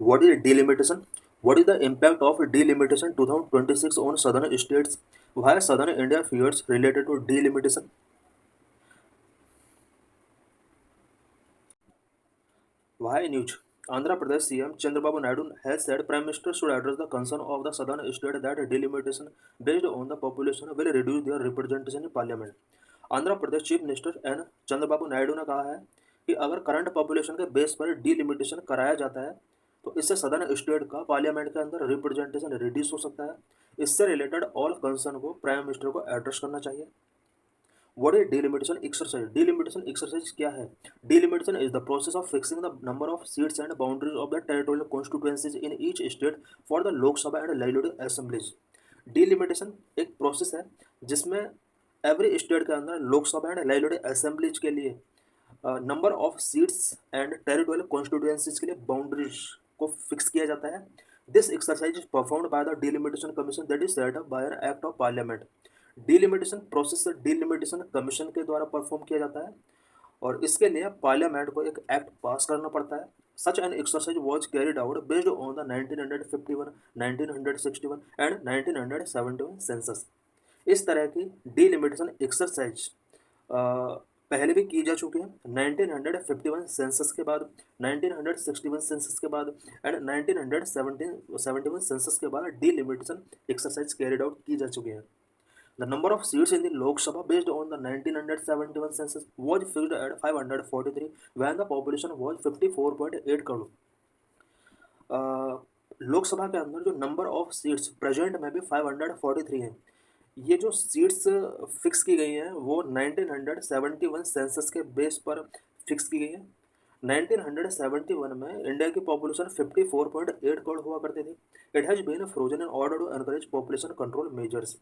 What is delimitation? What is the impact of delimitation 2026 on southern states? Why southern India fears related to delimitation? Why news? Andhra Pradesh CM Chandrababu Naidu has said Prime Minister should address the concern of the southern state that delimitation based on the population will reduce their representation in parliament. Andhra Pradesh chief minister N Chandrababu Naidu ने कहा है कि अगर current population के base पर delimitation कराया जाता है तो इससे सदर्न स्टेट का पार्लियामेंट के अंदर रिप्रेजेंटेशन रिड्यूस हो सकता है। इससे रिलेटेड ऑल कंसर्न को प्राइम मिनिस्टर को एड्रेस करना चाहिए। What is delimitation exercise? Delimitation exercise क्या है? Delimitation is the process of fixing the number of seats and boundaries of the territorial constituencies in each state for the Lok Sabha and legislative assemblies. Delimitation एक process है जिसमें every state के अंदर Lok Sabha and legislative assemblies के लिए number of seats and territorial constituencies के लिए boundaries को फिक्स किया जाता है। This exercise is performed by the delimitation commission that is set up by an act of parliament. Delimitation process delimitation commission के द्वारा परफॉर्म किया जाता है और इसके लिए पार्लियामेंट को एक एक्ट पास करना पड़ता है। Such an exercise was carried out based on the 1951, 1961 and 1971 census. इस तरह की डिलिमिटेशन एक्सरसाइज पहले भी की जा चुकी है 1951 सेंसस के बाद, 1961 सेंसस के बाद एंड 1971 सेंसस के बाद डिलिमिटेशन एक्सरसाइज कैरिड आउट की जा चुकी है। The number of seats in the Lok Sabha based on the 1971 census was fixed at 543 when the population was 54.8 crore. Lok Sabha के अंदर जो नंबर ऑफ सीट्स प्रेजेंट में भी 543 हैं। ये जो सीट्स फिक्स की गई हैं वो 1971 सेंसस के बेस पर फिक्स की गई हैं। 1971 में इंडिया की पॉपुलेशन 54.8 करोड़ हुआ करती थी। It has been frozen in order to encourage population control measures.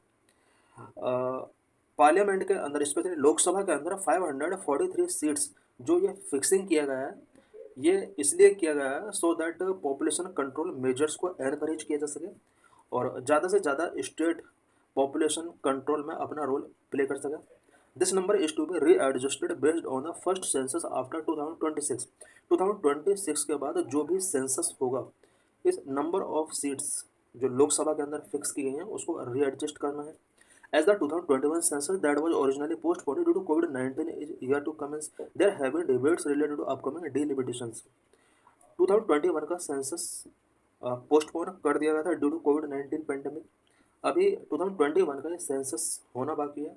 Parliament के अंदर स्पेशली लोकसभा के अंदर 543 सीट्स जो ये फिक्सिंग किया गया है ये इसलिए किया गया है so that population control measures को एनकरेज किया जा सके और ज़्यादा से ज़्यादा स्टेट पॉपुलेशन कंट्रोल में अपना रोल प्ले कर सके। This number is to be readjusted based on the first census after 2026। 2026 के बाद जो भी सेंसस होगा इस नंबर ऑफ सीट्स जो लोकसभा के अंदर फिक्स की गई हैं उसको रीएडजस्ट करना है। As the 2021 census that was originally postponed due to COVID-19 is yet to commence, there have been debates related to upcoming delimitations. 2021 का सेंसस पोस्टपोन कर दिया गया था ड्यू टू कोविड-19 पेंडेमिक। अभी 2021 का ये सेंसस होना बाकी है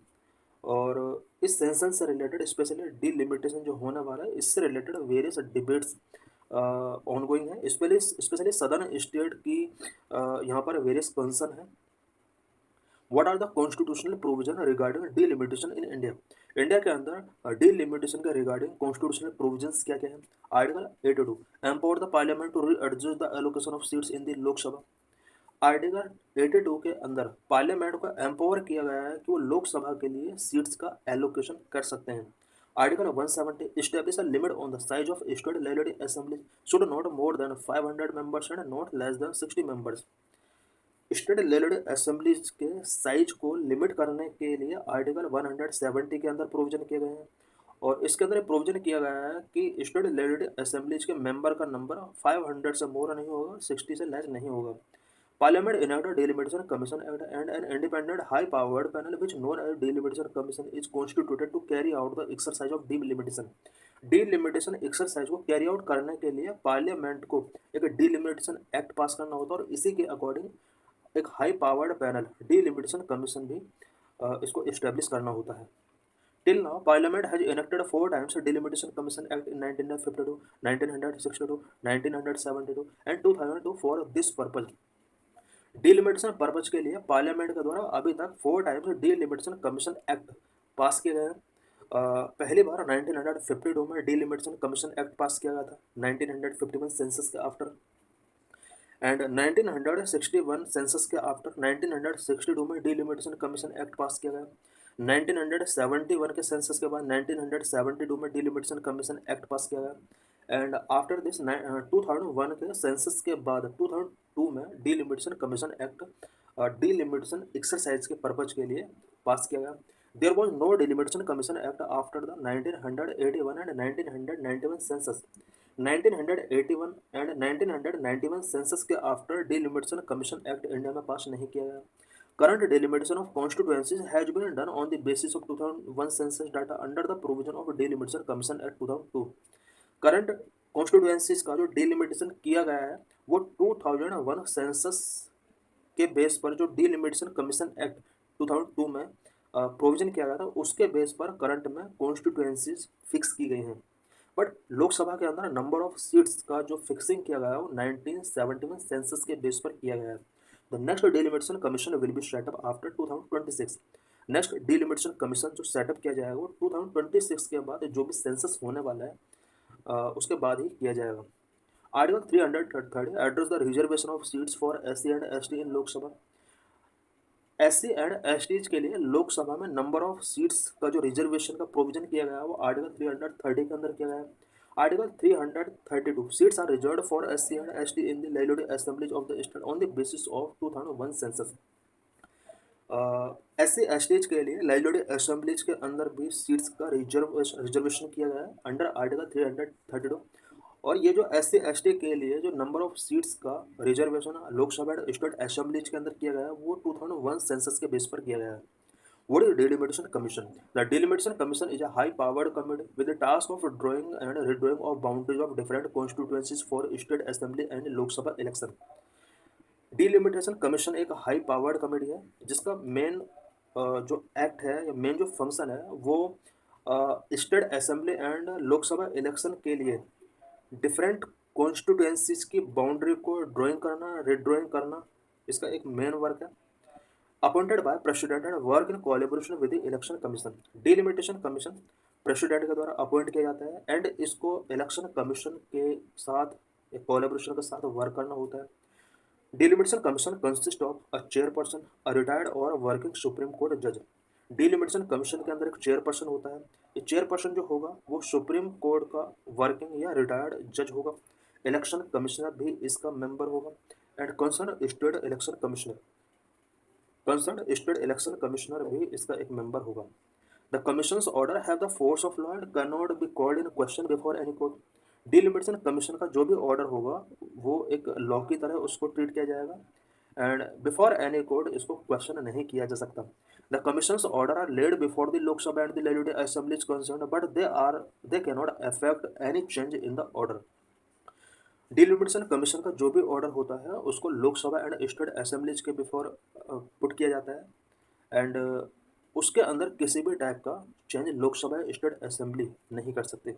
और इस सेंसस से रिलेटेड स्पेशली डिलिमिटेशन जो होने वाला है इससे रिलेटेड वेरियस डिबेट्स ऑनगोइंग है। स्पेशली सदर्न स्टेट की यहाँ पर वेरियस कंसर्न है। What are the constitutional provision regarding delimitation in India? India के अंदर डिलिमिटेशन के रिगार्डिंग कॉन्स्टिट्यूशनल प्रोविजंस क्या क्या है? Article 82 empower the parliament to readjust the allocation of seats in the Lok Sabha. Article 82 के अंदर पार्लियामेंट को एम्पावर किया गया है कि वो लोकसभा के लिए सीट्स का एलोकेशन कर सकते हैं। Article 170 establish a limit on the size of state legislative assembly should not more than 500 members and not less than 60 members. State legislative assemblies के साइज को लिमिट करने के लिए आर्टिकल 170 के अंदर प्रोविजन किए गए हैं और इसके अंदर प्रोविजन किया गया है कि स्टेट लेजिस्लेटिव असेंबलीज के मेंबर का नंबर 500 से मोर नहीं होगा, 60 से लेस नहीं होगा। Parliament enacted delimitation commission act and an independent high powered panel which known as delimitation commission is constituted to carry out the exercise of delimitation. Delimitation exercise को carry out करने के लिए पार्लियामेंट को एक delimitation act पास करना होता है और इसी के अकॉर्डिंग एक high powered panel delimitation commission भी इसको इस्टेब्लिश करना होता है। Till now parliament has enacted 4 times delimitation commission act in 1952, 1962, 1972 and 2002 for this purpose. Delimitation purpose के लिए पार्लियामेंट के द्वारा अभी तक 4 टाइम्स डिलिमिटेशन कमीशन एक्ट पास किए गए हैं। पहली बार 1952 में डिलिमिटेशन कमीशन एक्ट पास किया गया था 1951 सेंसस के आफ्टर एंड 1961 सेंसस के आफ्टर 1962 में डिलिमिटेशन कमीशन एक्ट पास किया गया। 1971 के सेंसस के बाद 1972 में डिलिमिटेशन कमीशन एक्ट पास किया गया एंड आफ्टर दिस 2001 के सेंसस के बाद 2002 में delimitation commission act delimitation exercise के पर्पज के लिए पास किया गया। There was no delimitation commission act after the 1981 and 1991 सेंसस। 1981 एंड 1991 सेंसस के after delimitation commission act India में पास नहीं किया गया। Current delimitation of constituencies has been done on the basis of 2001 census data under the provision of delimitation commission act 2002। Current constituencies का जो delimitation किया गया है वो 2001 सेंसस के बेस पर जो डिलिमिटेशन कमीशन एक्ट 2002 में प्रोविजन किया गया था उसके बेस पर करंट में कॉन्स्टिट्यूएंसीज फिक्स की गई हैं। बट लोकसभा के अंदर नंबर ऑफ सीट्स का जो फिक्सिंग किया गया है वो 1971 सेंसस के बेस पर किया गया है। The next delimitation commission will be set up after 2026। Next delimitation commission जो सेटअप किया जाएगा वो 2026 के बाद जो भी सेंसस होने वाला है उसके बाद ही किया जाएगा। Article 330 address the reservation of seats for SC and ST in Lok Sabha. SC and STs के लिए लोकसभा में नंबर ऑफ सीट्स का जो रिजर्वेशन का प्रोविजन किया गया है वो आर्टिकल 330 के अंदर किया गया है। Article 332 seats are reserved for SC and ST in the legislative assemblies of the state on the basis of 2001 census. SC STs के लिए लेजिस्लेटिव असेंबलीज के अंदर भी सीट्स का रिजर्वेशन किया गया है अंडर आर्टिकल 332। और ये जो SC ST के लिए जो नंबर ऑफ सीट्स का reservation Lok Sabha and state assemblies के अंदर किया गया है वो 2001 सेंसस के बेस पर किया गया है। What is Delimitation Commission? The Delimitation Commission is a high-powered committee with the task of drawing and redrawing of boundaries of different constituencies for state assembly and Lok Sabha election. Delimitation commission एक high powered committee है जिसका main जो act है या main जो function है वो state assembly and Lok Sabha election के लिए डिफरेंट कॉन्स्टिट्यूएंसीज की बाउंड्री को ड्राइंग करना रिड्राइंग करना इसका एक मेन वर्क है। Appointed by president and work in collaboration with the election commission. Delimitation commission president के द्वारा अपॉइंट किया जाता है एंड इसको इलेक्शन कमीशन के साथ कोलैबोरेशन के साथ वर्क करना होता है। Delimitation commission consist of a chairperson, a retired और वर्किंग सुप्रीम कोर्ट जज। डिलिमिटेशन कमीशन के अंदर एक चेयरपर्सन होता है। ये चेयरपर्सन जो होगा वो सुप्रीम कोर्ट का वर्किंग या रिटायर्ड जज होगा। इलेक्शन कमिश्नर भी इसका मेंबर होगा and concern state election commissioner भी इसका एक मेंबर होगा। The commissions order have the force of law and can not be called in question before any court. Delimitation commission का जो भी ऑर्डर होगा वो एक लॉ की तरह उसको ट्रीट किया जाएगा एंड बिफोर एनी कोर्ट इसको क्वेश्चन नहीं किया जा सकता। The commissions order are laid before the Lok Sabha and the legislative assemblies concerned but they can not affect any change in the order. Delimitation commission का जो भी ऑर्डर होता है उसको लोकसभा एंड स्टेट असेंबलीज के बिफोर पुट किया जाता है एंड उसके अंदर किसी भी टाइप का चेंज लोकसभा या स्टेट असेंबली नहीं कर सकते।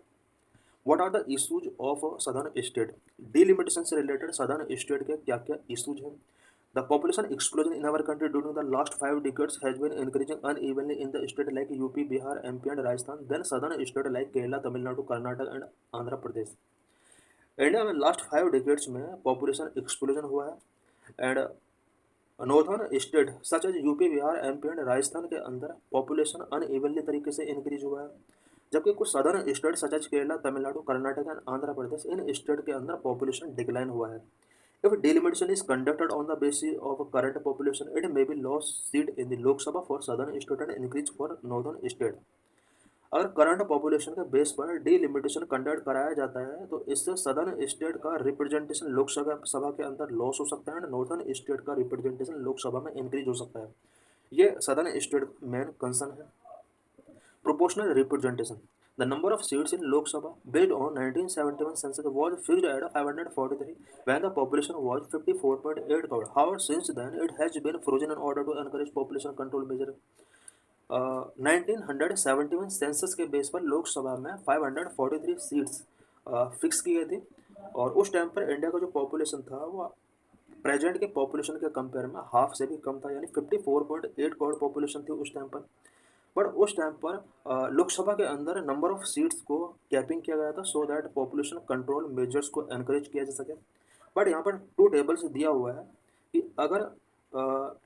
What are the issues of southern state. Delimitation से रिलेटेड सदर्न स्टेट के क्या क्या इशूज हैं। The population explosion in our country during the last 5 decades has been increasing unevenly in the state like UP, Bihar, MP and Rajasthan then southern state like Kerala, Tamil Nadu, Karnataka and Andhra Pradesh. India में last 5 decades में population explosion हुआ है and northern state such as UP, Bihar, MP and Rajasthan के अंदर population unevenly तरीके से increase हुआ है, जबकि कुछ southern state such as Kerala, Tamil Nadu, Karnataka and Andhra Pradesh इन स्टेट के अंदर पॉपुलेशन डिक्लाइन हुआ है। If delimitation is conducted on the basis of current population it may be loss seat in the Lok Sabha for southern state and increase for northern state. अगर current population के base पर delimitation conduct कराया जाता है तो इससे सदर्न स्टेट का representation Lok Sabha के अंदर लॉस हो सकता है एंड नॉर्थर्न स्टेट का रिप्रेजेंटेशन लोकसभा में इंक्रीज हो सकता है। ये सदर्न स्टेट मेन कंसर्न है। Proportional representation. The number of seats in Lok Sabha based on 1971 census was fixed at 543 when the population was 54.8 crore. However, since then it has been frozen in order to encourage population control measure. 1971 census के base पर लोकसभा में 543 seats fix की गई थी और उस time पर India का जो पॉपुलेशन था वो प्रेजेंट के पॉपुलेशन के कंपेयर में हाफ से भी कम था, यानी 54.8 करोड़ पॉपुलेशन थी उस टाइम पर। बट उस टाइम पर लोकसभा के अंदर नंबर ऑफ सीट्स को कैपिंग किया गया था so that population control measures को एनकरेज किया जा सके। बट यहाँ पर 2 टेबल्स दिया हुआ है कि अगर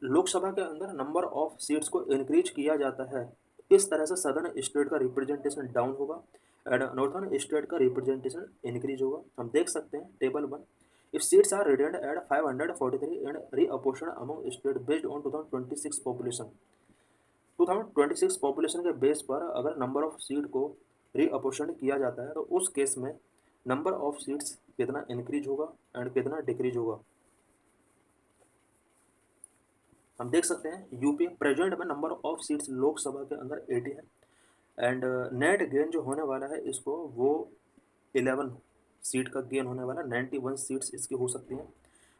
लोकसभा के अंदर नंबर ऑफ सीट्स को इंक्रीज किया जाता है इस तरह से सदर्न स्टेट का रिप्रेजेंटेशन डाउन होगा एंड नॉर्थर्न स्टेट का रिप्रेजेंटेशन इंक्रीज होगा। हम देख सकते हैं table 1। If seats are retained at 543 and reapportion among state based on 2026 population. 2026 population के बेस पर अगर नंबर ऑफ सीट को रीअपोर्शन किया जाता है तो उस केस में नंबर ऑफ सीट्स कितना इंक्रीज होगा एंड कितना डिक्रीज होगा। हम देख सकते हैं यूपी प्रेजेंट में नंबर ऑफ सीट्स लोकसभा के अंदर 80 है एंड नेट गेन जो होने वाला है इसको वो 11 सीट का गेन होने वाला है, 91 सीट्स इसकी हो सकती हैं।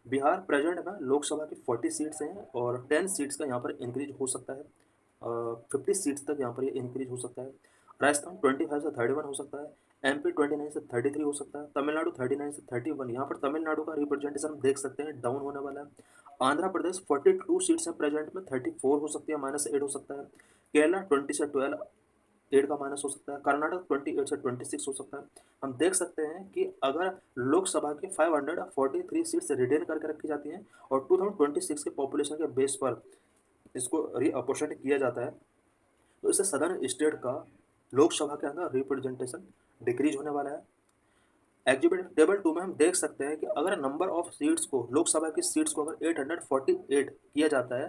बिहार प्रेजेंट में लोकसभा की 40 सीट्स हैं और 10 सीट्स का यहाँ पर इंक्रीज हो सकता है, 50 सीट्स तक यहाँ पर ये इंक्रीज हो सकता है। राजस्थान 25 से 31 हो सकता है, एमपी 29 से 33 हो सकता है, तमिलनाडु 39 से 31। यहाँ पर तमिलनाडु का रिप्रेजेंटेशन हम देख सकते हैं डाउन होने वाला है। आंध्र प्रदेश 42 सीट्स हैं प्रेजेंट में, 34 हो सकती है, -8 हो सकता है। केरला 20 से 12 8 का माइनस हो सकता है। कर्नाटक 28 से 26 हो सकता है। हम देख सकते हैं कि अगर लोकसभा की 543 सीट्स रिटेन करके रखी जाती हैं और 2026 के पॉपुलेशन के बेस पर इसको रीअपोर्शनड किया जाता है तो इससे सदर्न स्टेट का लोकसभा के अंदर रिप्रेजेंटेशन डिक्रीज होने वाला है। एग्जीक्यूटिव टेबल 2 में हम देख सकते हैं कि अगर नंबर ऑफ सीट्स को लोकसभा की सीट्स को अगर 848 किया जाता है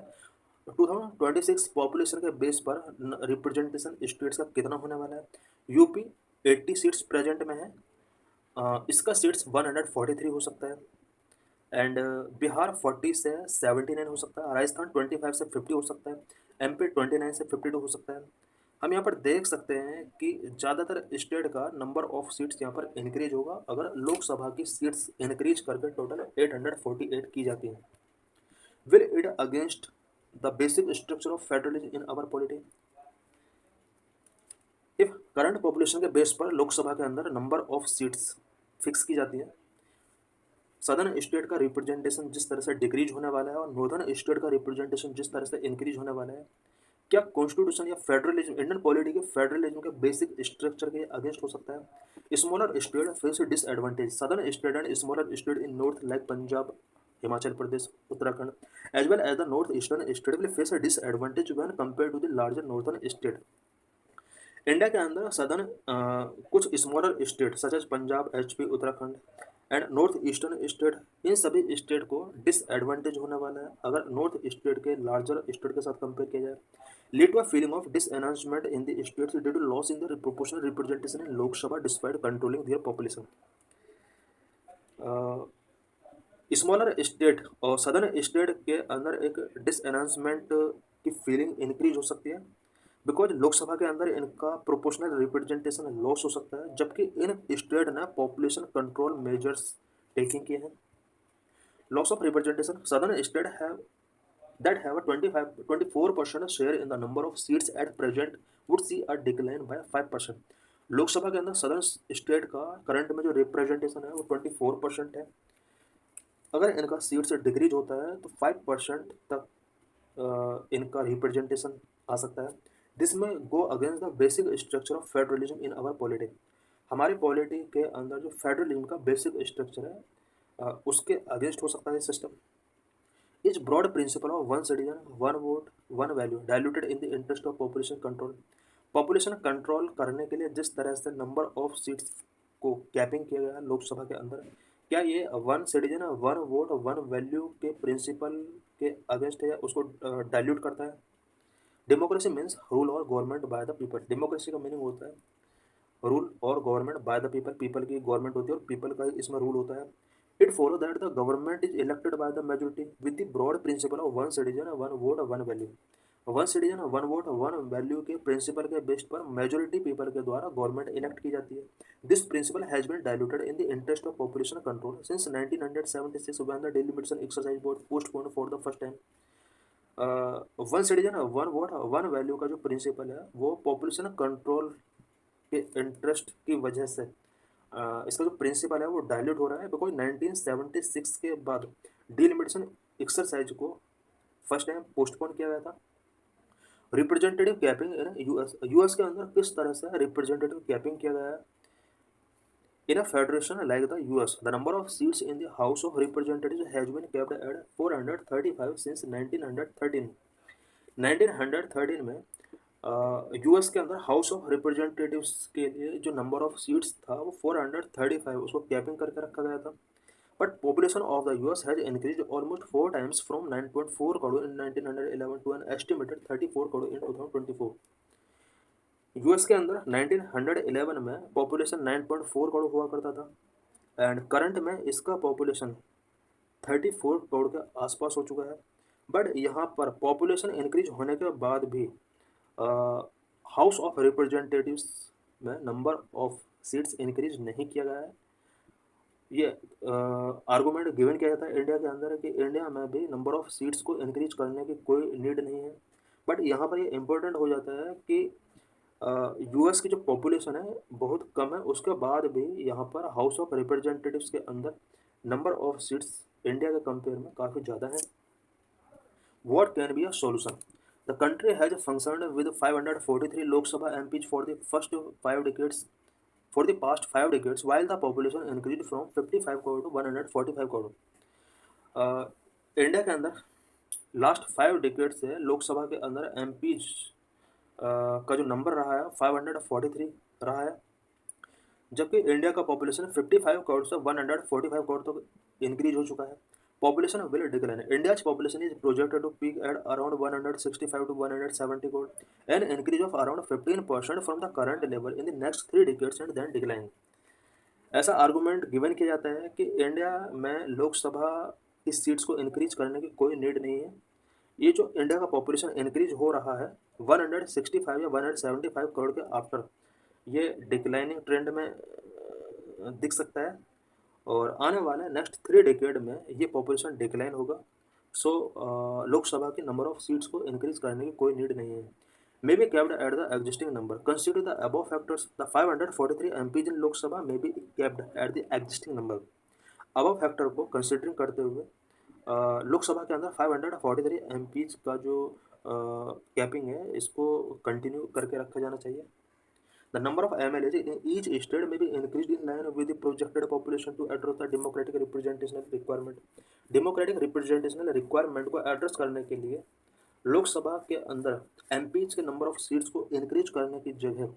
तो 2026 पॉपुलेशन के बेस पर रिप्रेजेंटेशन स्टेट्स का कितना होने वाला है। यूपी 80 सीट्स प्रेजेंट में है, इसका सीट्स 143 हो सकता है एंड बिहार 40 से 79 हो सकता है, राजस्थान 25 से 50 हो सकता है, एमपी 29 से 52 हो सकता है। हम यहाँ पर देख सकते हैं कि ज़्यादातर स्टेट का नंबर ऑफ सीट्स यहाँ पर इंक्रीज होगा अगर लोकसभा की सीट्स इंक्रीज करके टोटल 848 की जाती हैं। Will it against the basic structure of federalism in our polity. इफ करंट पॉपुलेशन के बेस पर लोकसभा के अंदर नंबर ऑफ सीट्स फिक्स की जाती है, सदर्न स्टेट का रिप्रेजेंटेशन जिस तरह से डिक्रीज होने वाला है और नॉर्दर्न स्टेट का रिप्रेजेंटेशन जिस तरह से इंक्रीज होने वाला है, क्या कॉन्स्टिट्यूशन या फेडरलिज्म इंडियन पॉलिटी के फेडरलिज्म के बेसिक स्ट्रक्चर के अगेंस्ट हो सकता है। Smaller state face disadvantage, southern state and smaller state in north like Punjab, Himachal Pradesh, Uttarakhand as well as the north eastern state will face a disadvantage when compare to the larger northern state. India के अंदर southern कुछ smaller state such as Punjab, HP, Uttarakhand and north eastern state, इन सभी state को disadvantage होने वाला है अगर नॉर्थ स्टेट के लार्जर स्टेट के साथ कंपेयर किया जाए। Lead to a feeling of disenchantment in the states due to loss in the proportional representation in Lok Sabha despite controlling their population. Smaller state और सदर्न स्टेट के अंदर एक डिसएनहांसमेंट की फीलिंग इंक्रीज हो सकती है बिकॉज लोकसभा के अंदर इनका प्रोपोर्शनल रिप्रेजेंटेशन लॉस हो सकता है जबकि इन स्टेट ने पॉपुलेशन कंट्रोल मेजर्स टेकिंग किए हैं। Loss of representation, southern state have that have a 24% share in the number of seats at present would see a decline by 5%। Lok Sabha के अंदर सदर्न स्टेट का करंट में जो रिप्रेजेंटेशन है वो 24% है, अगर इनका सीट्स डिक्रीज होता है तो 5% तक इनका रिप्रेजेंटेशन आ सकता है। This may go against the basic structure of federalism in our polity. हमारी पॉलिटी के अंदर जो फेडरलिज्म का बेसिक स्ट्रक्चर है उसके अगेंस्ट हो सकता है system. Is broad principle of one citizen one vote one value diluted in the interest of population control. Population control करने के लिए जिस तरह से नंबर ऑफ सीट्स को कैपिंग किया गया लोकसभा के अंदर, क्या ये one citizen one vote one value के प्रिंसिपल के अगेंस्ट है या उसको डायल्यूट करता है। डेमोक्रेसी मीन्स रूल और government by the people. Democracy का मीनिंग होता है रूल और government by the people, people की गवर्नमेंट होती है और पीपल का इसमें रूल होता है। It follow that the government is elected by the majority with the broad principle of one citizen one vote one value. One citizen one vote one value के principle के base पर majority people के द्वारा government elect की जाती है। This principle has been diluted in the interest of population control since 1976 when the delimitation exercise board postponed for the first time. One citizen one vote one value का जो principal है वो population control के interest की वजह से इसका जो प्रिंसिपल है वो डायल्यूट हो रहा है बिकॉज 1976 के बाद डिलिमिटेशन एक्सरसाइज को फर्स्ट टाइम पोस्टपोन किया गया था। Representative capping in US, US के अंदर किस तरह से रिप्रेजेंटेटिव कैपिंग किया गया है। In a federation like the US the number of seats in the House of Representatives has been kept at 435 since 1913। 1913 में यूएस के अंदर हाउस ऑफ रिप्रेजेंटेटिव्स के लिए जो नंबर ऑफ सीट्स था वो 435 उसको कैपिंग करके रखा गया था। But population of the US has increase almost 4 times from 9.4 crore in 1911 to an estimated 34 crore in 2024। US के अंदर 1911 में पॉपुलेशन 9.4 करोड़ हुआ करता था एंड करंट में इसका पॉपुलेशन 34 करोड़ के आसपास हो चुका है। बट यहाँ पर पॉपुलेशन इंक्रीज होने के बाद भी हाउस ऑफ रिप्रेजेंटेटिव्स में नंबर ऑफ सीट्स इंक्रीज नहीं किया गया है। ये आर्गूमेंट गिवन किया जाता है इंडिया के अंदर कि इंडिया में भी नंबर ऑफ सीट्स को इंक्रीज करने की कोई नीड नहीं है। बट यहाँ पर ये इम्पोर्टेंट हो जाता है कि यूएस की जो पॉपुलेशन है बहुत कम है, उसके बाद भी यहाँ पर हाउस ऑफ रिप्रेजेंटेटिव्स के अंदर नंबर ऑफ सीट्स इंडिया के कंपेयर में काफ़ी ज़्यादा है। What can be a solution? The country has functioned with 543 Lok Sabha MPs for the first 5 decades. For the past 5 decades, while the population increased from 55 crore to 145 crore. India के अंदर last 5 decade से लोकसभा के अंदर MPs का जो number रहा है 543 रहा है, जबकि इंडिया का पॉपुलेशन 55 करोड़ से 145 करोड़ तक इंक्रीज हो चुका है। Population will decline. India's population is projected to peak at around 165 to 170 crore, an increase of around 15% from the current level in the next 3 decades and then decline. ऐसा argument given किया जाता है कि India में लोकसभा की seats को increase करने की कोई नीड नहीं है। ये जो इंडिया का पॉपुलेशन इंक्रीज हो रहा है 165 या 175 करोड़ के आफ्टर, ये डिक्लाइनिंग ट्रेंड में दिख सकता है और आने वाले नेक्स्ट 3 डिकेड में ये पॉपुलेशन डिक्लाइन होगा। सो लोकसभा की नंबर ऑफ सीट्स को इंक्रीज करने की कोई नीड नहीं है। May be capped at the existing number consider the above factors the 543 MPs in Lok Sabha may be capped at the existing number. Above factor को कंसिडरिंग करते हुए लोकसभा के अंदर 543 एमपीज का जो कैपिंग है इसको कंटिन्यू करके रखा जाना चाहिए। The number of MLAs in each state may be increased in line with the projected population to address the democratic representational requirement. Democratic representational requirement को एड्रेस करने के लिए लोकसभा के अंदर एमपीज के नंबर ऑफ सीट्स को इंक्रीज करने की जगह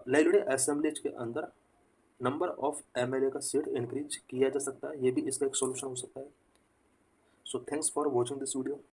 लेजिस्लेटिव असेंबलीज के अंदर नंबर ऑफ एमएलए का सीट इंक्रीज किया जा सकता है। ये भी इसका एक सोल्यूशन हो सकता है। So thanks for watching this video.